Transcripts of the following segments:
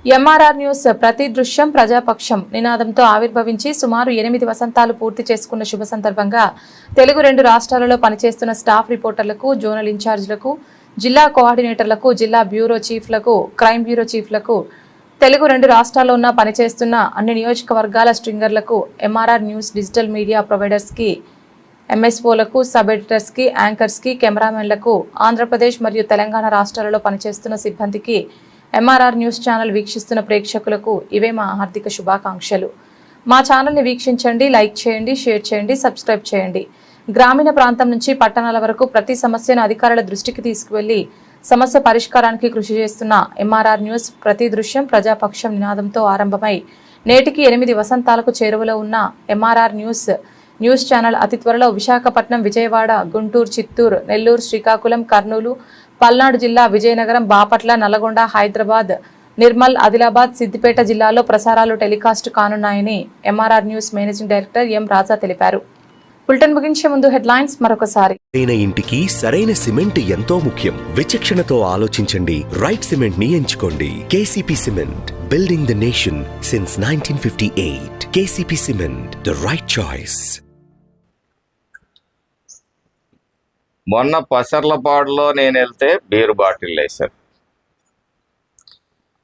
MRR news ప్రతి దృశ్యం ప్రజాపక్షం నినాదంతో ఆవిర్భవించి సుమారు 8 వసంతాలు పూర్తి చేసుకున్న శుభ సందర్భంగా తెలుగు 2 రాష్ట్రాలలో పనిచేస్తున్న స్టాఫ్ రిపోర్టర్లకు, జోనల్ ఇన్ఛార్జీలకు, జిల్లా కోఆర్డినేటర్లకు, జిల్లా బ్యూరో చీఫ్లకు, క్రైమ్ బ్యూరో చీఫ్లకు, తెలుగు 2 రాష్ట్రాల్లో ఉన్న పనిచేస్తున్న అన్ని నియోజకవర్గాల స్ట్రింగర్లకు, ఎంఆర్ఆర్ న్యూస్ డిజిటల్ మీడియా ప్రొవైడర్స్కి, ఎంఎస్ఓలకు, సబ్ ఎడిటర్స్కి, యాంకర్స్కి, కెమెరామెన్లకు, ఆంధ్రప్రదేశ్ మరియు తెలంగాణ రాష్ట్రాలలో పనిచేస్తున్న సిబ్బందికి, ఎంఆర్ఆర్ న్యూస్ ఛానల్ వీక్షిస్తున్న ప్రేక్షకులకు ఇవే మా హార్దిక శుభాకాంక్షలు. మా ఛానల్ని వీక్షించండి, లైక్ చేయండి, షేర్ చేయండి, సబ్స్క్రైబ్ చేయండి. గ్రామీణ ప్రాంతం నుంచి పట్టణాల వరకు ప్రతి సమస్యను అధికారుల దృష్టికి తీసుకువెళ్లి సమస్య పరిష్కారానికి కృషి చేస్తున్న ఎంఆర్ఆర్ న్యూస్ ప్రతి దృశ్యం ప్రజాపక్షం నినాదంతో ఆరంభమై నేటికి 8 వసంతాలకు చేరువలో ఉన్న ఎంఆర్ఆర్ న్యూస్ ఛానల్ అతి త్వరలో విశాఖపట్నం, విజయవాడ, గుంటూరు, చిత్తూరు, నెల్లూరు, శ్రీకాకుళం, కర్నూలు, పల్నాడు జిల్లా, విజయనగరం, బాపట్ల, నల్లగొండ, హైదరాబాద్, నిర్మల్, ఆదిలాబాద్, సిద్దిపేట జిల్లాల్లో ప్రసారాలు టెలికాస్ట్ కానున్నాయని MRR news managing director M Raja తెలిపారు. బులెటిన్ ముగించే ముందు హెడ్లైన్స్ మరొకసారి. ఇంటికి సరైన సిమెంట్ ఎంతో ముఖ్యం. విచక్షణతో ఆలోచించండి. రైట్ సిమెంట్ ని ఎంచుకోండి. KCP cement, building the nation since 1958. KCP cement, the right choice. మొన్న పసర్లపాడులో నేను వెళ్తే బీరు బాటిల్ వేశారు.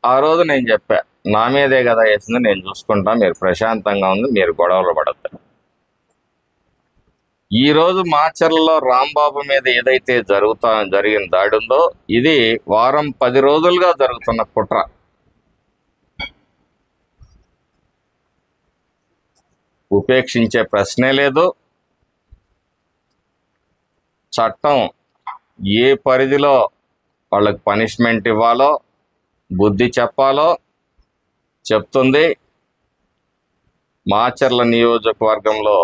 ఆ రోజు నేను చెప్పా, నా మీదే కదా వేసింది, నేను చూసుకుంటా, మీరు ప్రశాంతంగా ఉంది, మీరు గొడవలు పడద్దు. ఈరోజు మాచర్లలో రాంబాబు మీద ఏదైతే జరిగిన దాడి ఉందో, ఇది వారం 10 రోజులుగా జరుగుతున్న కుట్ర. ఉపేక్షించే ప్రశ్నే లేదు. చట్టం ఏ పరిధిలో వాళ్ళకి పనిష్మెంట్ ఇవ్వాలో, బుద్ధి చెప్పాలో చెప్తుంది. మాచర్ల నియోజకవర్గంలో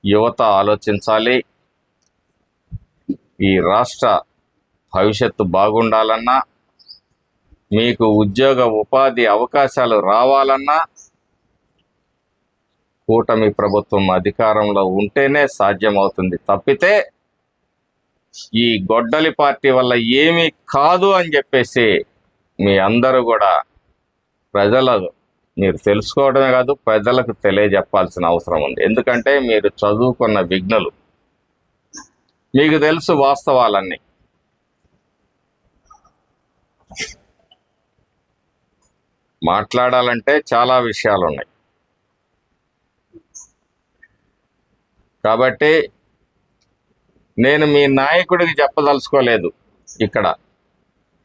యువత ఆలోచించాలి. ఈ రాష్ట్ర భవిష్యత్తు బాగుండాలన్నా, మీకు ఉద్యోగ ఉపాధి అవకాశాలు రావాలన్నా కూటమి ప్రభుత్వం అధికారంలో ఉంటేనే సాధ్యమవుతుంది. తప్పితే ఈ గొడ్డలి పార్టీ వల్ల ఏమీ కాదు అని చెప్పేసి మీ అందరూ కూడా మీరు తెలుసుకోవడమే కాదు, ప్రజలకు తెలియజెప్పాల్సిన అవసరం ఉంది. ఎందుకంటే మీరు చదువుకున్న విజ్ఞులు, మీకు తెలుసు వాస్తవాలన్నీ. మాట్లాడాలంటే చాలా విషయాలు ఉన్నాయి. కాబట్టి నేను మీ నాయకుడికి చెప్పదలుచుకోలేదు ఇక్కడ.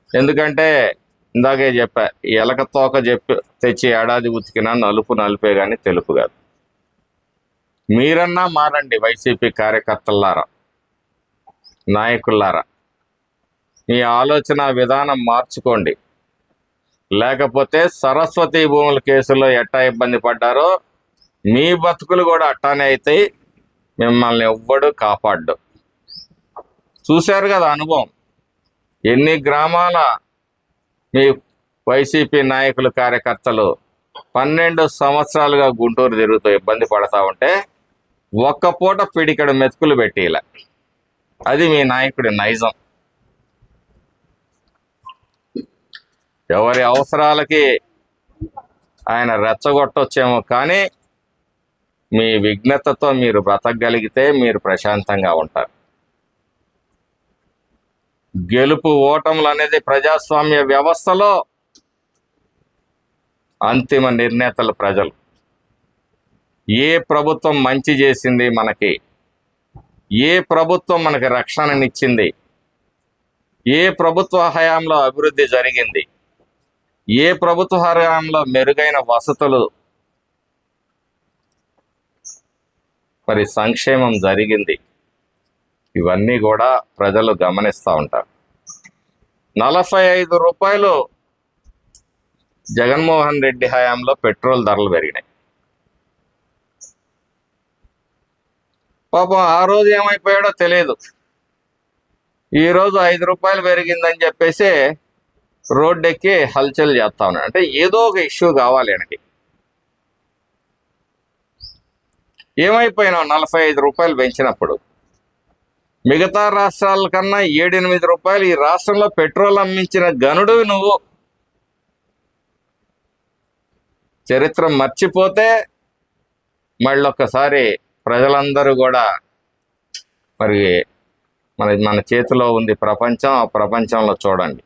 ఎందుకంటే ఇందాకే చెప్పా, ఎలక తోక తెచ్చి ఏడాది ఉతికినా నలుపు నలిపే కానీ తెలుపు కాదు. మీరన్నా మారండి, వైసీపీ కార్యకర్తలారా, నాయకులారా, మీ ఆలోచన విధానం మార్చుకోండి. లేకపోతే సరస్వతి భూముల కేసులో ఎట్టా ఇబ్బంది పడ్డారో మీ బతుకులు కూడా అట్టానే అవుతాయి. మిమ్మల్ని ఎవ్వడు కాపాడ్డు. చూశారు కదా అనుభవం. ఎన్ని గ్రామాల మీ వైసీపీ నాయకులు, కార్యకర్తలు 12 సంవత్సరాలుగా గుంటూరు తిరుగుతూ ఇబ్బంది పడతా ఉంటే ఒక్క పూట పిడికడు మెతుకులు పెట్టిలా. అది మీ నాయకుడి నైజం. ఎవరి అవసరాలకి ఆయన రెచ్చగొట్టొచ్చేమో, కానీ మీ విఘ్నతతో మీరు బ్రతకగలిగితే మీరు ప్రశాంతంగా ఉంటారు. గెలుపు ఓటములు అనేది ప్రజాస్వామ్య వ్యవస్థలో అంతిమ నిర్ణేతలు ప్రజలు. ఏ ప్రభుత్వం మంచి చేసింది మనకి, ఏ ప్రభుత్వం మనకి రక్షణనిచ్చింది, ఏ ప్రభుత్వ హయాంలో అభివృద్ధి జరిగింది, ఏ ప్రభుత్వ హయాంలో మెరుగైన వసతులు, మరి సంక్షేమం జరిగింది, ఇవన్నీ కూడా ప్రజలు గమనిస్తూ ఉంటారు. 45 రూపాయలు జగన్మోహన్ రెడ్డి హయాంలో పెట్రోల్ ధరలు పెరిగినాయి. పాపం ఆ రోజు ఏమైపోయాడో తెలియదు. ఈరోజు 5 రూపాయలు పెరిగిందని చెప్పేసి రోడ్డెక్కి హల్చల్ చేస్తా ఉన్నాడు. అంటే ఏదో ఒక ఇష్యూ కావాలి ఆయనకి. ఏమైపోయినావు 45 రూపాయలు పెంచినప్పుడు? మిగతా రాష్ట్రాల కన్నా 7-8 రూపాయలు ఈ రాష్ట్రంలో పెట్రోల్ అమ్మించిన గనుడు నువ్వు. చరిత్ర మర్చిపోతే మళ్ళొక్కసారి ప్రజలందరూ కూడా మరి మన చేతిలో ఉంది ప్రపంచం, ఆ ప్రపంచంలో చూడండి.